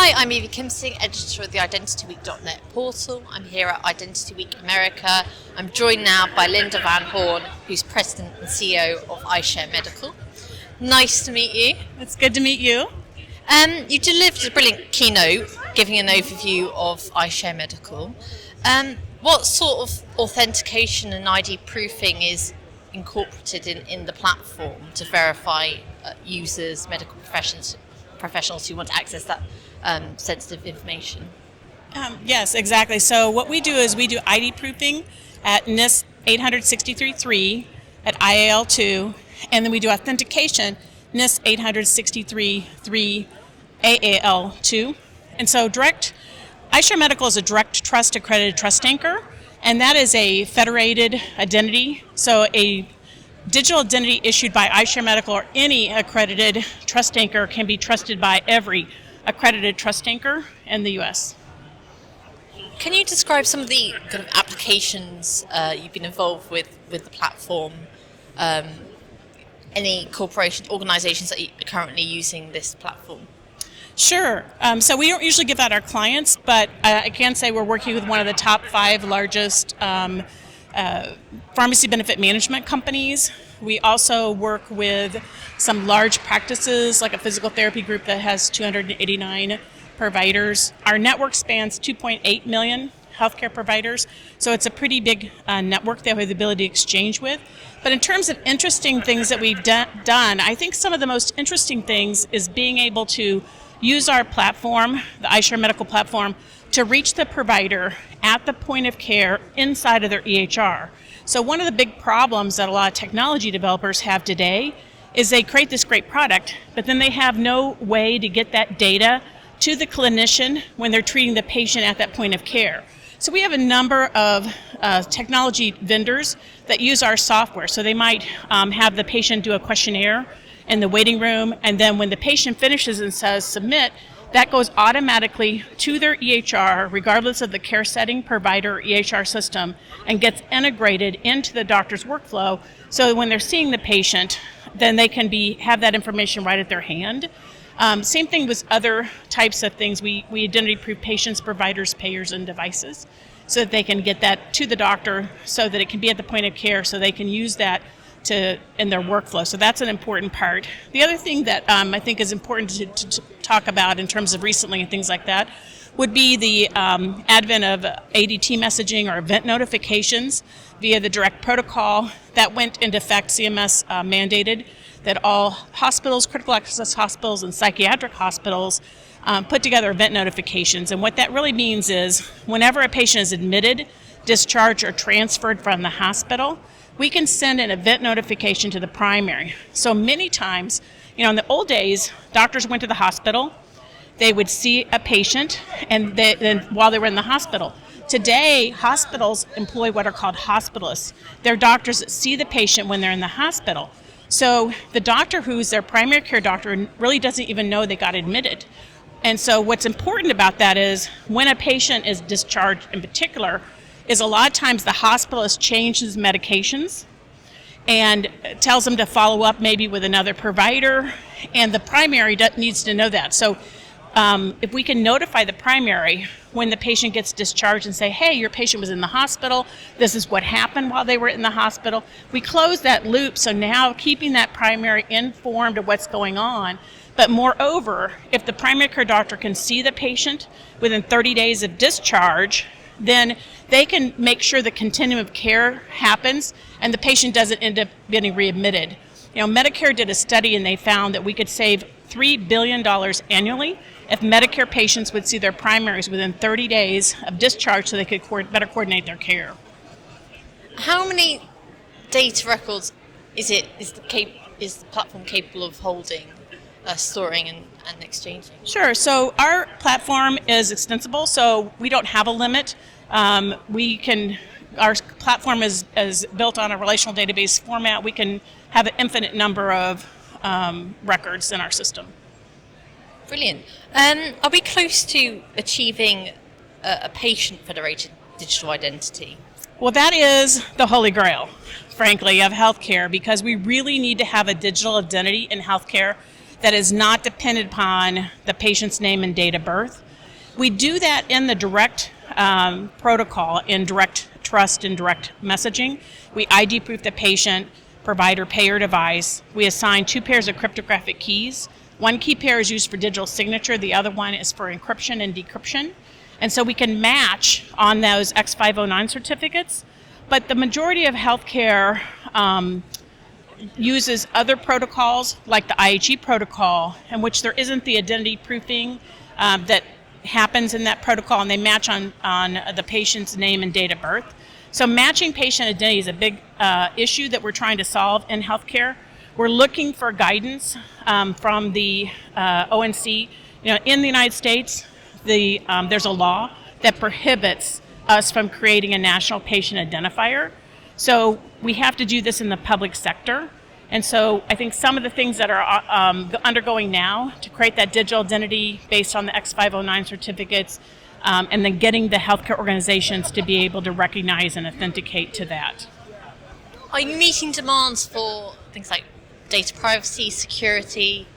Hi, I'm Evie Kimsing, editor of the IdentityWeek.net portal. I'm here at Identity Week America. I'm joined now by Linda Van Horn, who's president and CEO of iShare Medical. Nice to meet you. It's good to meet you. You delivered a brilliant keynote giving an overview of iShare Medical. What sort of authentication and ID proofing is incorporated in the platform to verify users, medical professionals who want to access that sensitive information? Yes, exactly. So what we do is we do ID proofing at NIST 863.3 at IAL2, and then we do authentication NIST 863.3 AAL2. And so iShare Medical is a direct trust accredited trust anchor, and that is a federated identity. So a digital identity issued by iShare Medical or any accredited trust anchor can be trusted by every accredited trust anchor in the U.S. Can you describe some of the kind of applications you've been involved with the platform? Any corporations, organizations that are currently using this platform? Sure. So we don't usually give out our clients, but I can say we're working with one of the top 5 largest pharmacy benefit management companies. We also work with some large practices, like a physical therapy group that has 289 providers. Our network spans 2.8 million healthcare providers, so it's a pretty big network that we have the ability to exchange with. But in terms of interesting things that we've done, I think some of the most interesting things is being able to use our platform, the iShare Medical platform, to reach the provider at the point of care inside of their EHR. So one of the big problems that a lot of technology developers have today is they create this great product, but then they have no way to get that data to the clinician when they're treating the patient at that point of care. So we have a number of technology vendors that use our software. So they might have the patient do a questionnaire in the waiting room, and then when the patient finishes and says submit, that goes automatically to their EHR, regardless of the care setting, provider, or EHR system, and gets integrated into the doctor's workflow. So when they're seeing the patient, then they can have that information right at their hand. Same thing with other types of things. We identity proof patients, providers, payers, and devices, so that they can get that to the doctor, so that it can be at the point of care, so they can use that in their workflow. So that's an important part. The other thing that I think is important to talk about in terms of recently and things like that would be the advent of ADT messaging or event notifications via the direct protocol that went into effect. CMS mandated that all hospitals, critical access hospitals, and psychiatric hospitals put together event notifications. And what that really means is whenever a patient is admitted, discharged, or transferred from the hospital, we can send an event notification to the primary. So many times, in the old days, doctors went to the hospital, they would see a patient, and then while they were in the hospital. Today, hospitals employ what are called hospitalists. They're doctors that see the patient when they're in the hospital. So the doctor who's their primary care doctor really doesn't even know they got admitted. And so what's important about that is when a patient is discharged in particular, is a lot of times the hospitalist changes medications and tells them to follow up maybe with another provider, and the primary needs to know that. So if we can notify the primary when the patient gets discharged and say, hey, your patient was in the hospital, this is what happened while they were in the hospital, we close that loop. So now keeping that primary informed of what's going on. But moreover, if the primary care doctor can see the patient within 30 days of discharge, then they can make sure the continuum of care happens and the patient doesn't end up getting readmitted. Medicare did a study and they found that we could save $3 billion annually if Medicare patients would see their primaries within 30 days of discharge so they could better coordinate their care. How many data records is the platform capable of holding, storing, and exchanging? Sure. So our platform is extensible, so we don't have a limit. Our platform is built on a relational database format. We can have an infinite number of records in our system. Brilliant. Are we close to achieving a patient-federated digital identity? Well, that is the holy grail, frankly, of healthcare, because we really need to have a digital identity in healthcare that is not dependent upon the patient's name and date of birth. We do that in the direct protocol, in direct trust and direct messaging. We ID proof the patient, provider, payer device. We assign 2 pairs of cryptographic keys. One key pair is used for digital signature, the other one is for encryption and decryption. And so we can match on those X509 certificates, but the majority of healthcare uses other protocols like the IHE protocol, in which there isn't the identity proofing that happens in that protocol, and they match on the patient's name and date of birth. So matching patient identity is a big issue that we're trying to solve in healthcare. We're looking for guidance from the ONC. In the United States, there's a law that prohibits us from creating a national patient identifier. So we have to do this in the public sector. And so I think some of the things that are undergoing now to create that digital identity based on the X509 certificates, and then getting the healthcare organizations to be able to recognize and authenticate to that. Are you meeting demands for things like data privacy, security?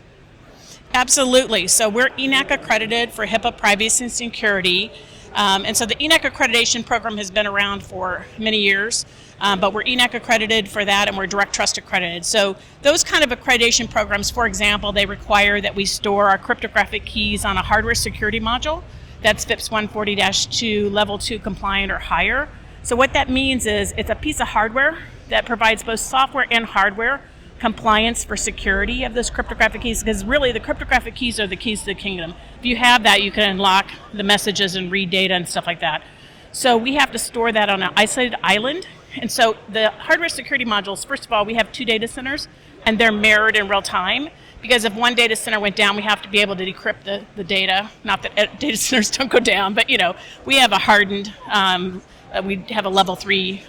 Absolutely. So we're ENAC accredited for HIPAA privacy and security. And so the ENAC accreditation program has been around for many years, but we're ENAC accredited for that, and we're Direct Trust accredited. So those kind of accreditation programs, for example, they require that we store our cryptographic keys on a hardware security module that's FIPS 140-2 level 2 compliant or higher. So what that means is it's a piece of hardware that provides both software and hardware compliance for security of those cryptographic keys, because really the cryptographic keys are the keys to the kingdom. If you have that, you can unlock the messages and read data and stuff like that. So we have to store that on an isolated island. And so the hardware security modules, first of all, we have 2 data centers, and they're mirrored in real time, because if one data center went down, we have to be able to decrypt the data. Not that data centers don't go down, but we have a hardened, we have a level 3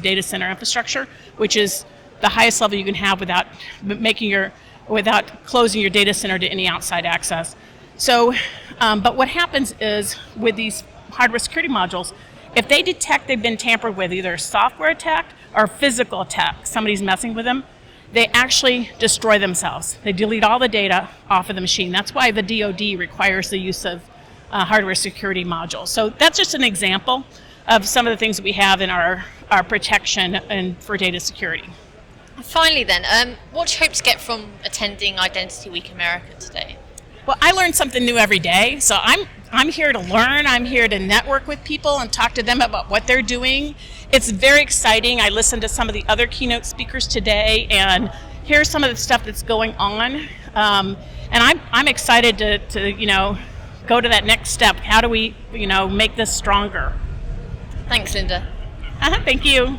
data center infrastructure, which is the highest level you can have without closing your data center to any outside access. So, but what happens is with these hardware security modules, if they detect they've been tampered with, either a software attack or physical attack, somebody's messing with them, they actually destroy themselves. They delete all the data off of the machine. That's why the DoD requires the use of hardware security modules. So that's just an example of some of the things that we have in our protection and for data security. Finally then, what do you hope to get from attending Identity Week America today? Well, I learn something new every day, so I'm here to learn. I'm here to network with people and talk to them about what they're doing. It's very exciting. I listened to some of the other keynote speakers today, and here's some of the stuff that's going on. And I'm excited to go to that next step. How do we make this stronger? Thanks, Linda. Thank you.